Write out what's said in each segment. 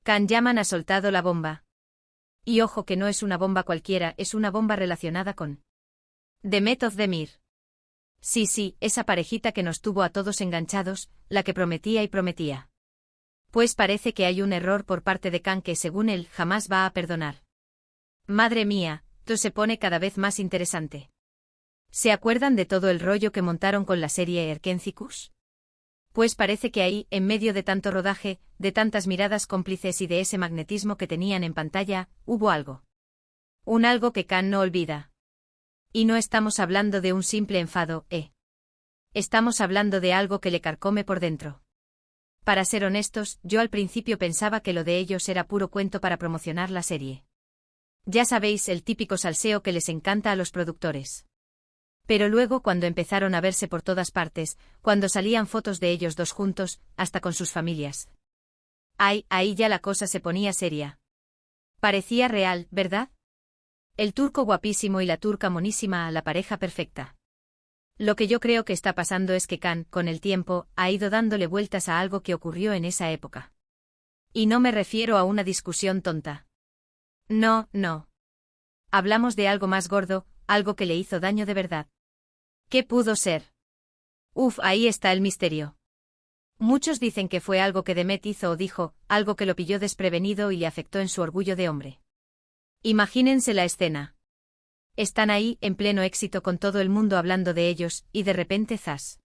Can Yaman ha soltado la bomba. Y ojo que no es una bomba cualquiera, es una bomba relacionada con Demet Özdemir. Sí, esa parejita que nos tuvo a todos enganchados, la que prometía y prometía. Pues parece que hay un error por parte de Can que según él jamás va a perdonar. Madre mía, todo se pone cada vez más interesante. ¿Se acuerdan de todo el rollo que montaron con la serie Erkencicus? Pues parece que ahí, en medio de tanto rodaje, de tantas miradas cómplices y de ese magnetismo que tenían en pantalla, hubo algo. Un algo que Can no olvida. Y no estamos hablando de un simple enfado, Estamos hablando de algo que le carcome por dentro. Para ser honestos, yo al principio pensaba que lo de ellos era puro cuento para promocionar la serie. Ya sabéis, el típico salseo que les encanta a los productores. Pero luego cuando empezaron a verse por todas partes, cuando salían fotos de ellos dos juntos, hasta con sus familias. Ay, ahí ya la cosa se ponía seria. Parecía real, ¿verdad? El turco guapísimo y la turca monísima, la pareja perfecta. Lo que yo creo que está pasando es que Can, con el tiempo, ha ido dándole vueltas a algo que ocurrió en esa época. Y no me refiero a una discusión tonta. No. Hablamos de algo más gordo, algo que le hizo daño de verdad. ¿Qué pudo ser? Ahí está el misterio. Muchos dicen que fue algo que Demet hizo o dijo, algo que lo pilló desprevenido y le afectó en su orgullo de hombre. Imagínense la escena. Están ahí, en pleno éxito con todo el mundo hablando de ellos, y de repente ¡zas!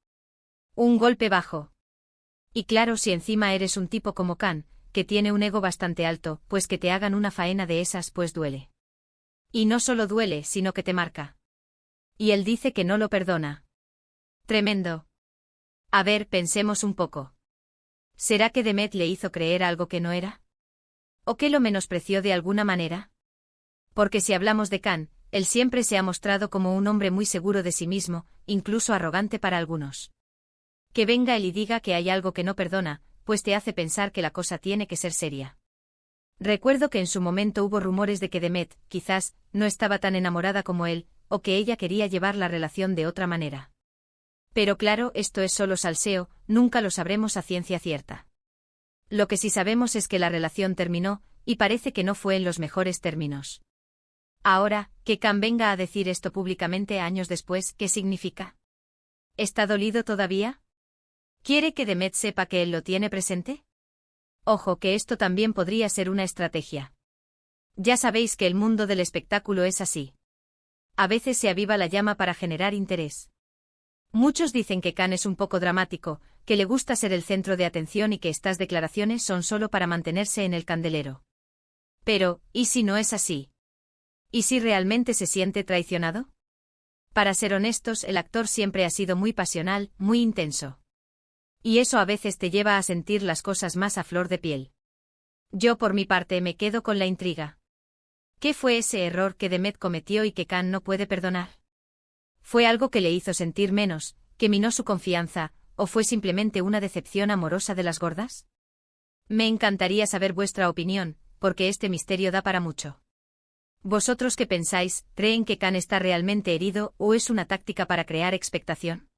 Un golpe bajo. Y claro, si encima eres un tipo como Can, que tiene un ego bastante alto, pues que te hagan una faena de esas pues duele. Y no solo duele, sino que te marca. Y él dice que no lo perdona. Tremendo. A ver, pensemos un poco. ¿Será que Demet le hizo creer algo que no era? ¿O que lo menospreció de alguna manera? Porque si hablamos de Can, él siempre se ha mostrado como un hombre muy seguro de sí mismo, incluso arrogante para algunos. Que venga él y diga que hay algo que no perdona, pues te hace pensar que la cosa tiene que ser seria. Recuerdo que en su momento hubo rumores de que Demet, quizás, no estaba tan enamorada como él, o que ella quería llevar la relación de otra manera. Pero claro, esto es solo salseo, nunca lo sabremos a ciencia cierta. Lo que sí sabemos es que la relación terminó, y parece que no fue en los mejores términos. Ahora, que Can venga a decir esto públicamente años después, ¿qué significa? ¿Está dolido todavía? ¿Quiere que Demet sepa que él lo tiene presente? Ojo que esto también podría ser una estrategia. Ya sabéis que el mundo del espectáculo es así. A veces se aviva la llama para generar interés. Muchos dicen que Can es un poco dramático, que le gusta ser el centro de atención y que estas declaraciones son solo para mantenerse en el candelero. Pero, ¿y si no es así? ¿Y si realmente se siente traicionado? Para ser honestos, el actor siempre ha sido muy pasional, muy intenso. Y eso a veces te lleva a sentir las cosas más a flor de piel. Yo por mi parte me quedo con la intriga. ¿Qué fue ese error que Demet cometió y que Can no puede perdonar? ¿Fue algo que le hizo sentir menos, que minó su confianza, o fue simplemente una decepción amorosa de las gordas? Me encantaría saber vuestra opinión, porque este misterio da para mucho. ¿Vosotros qué pensáis? ¿Creen que Can está realmente herido o es una táctica para crear expectación?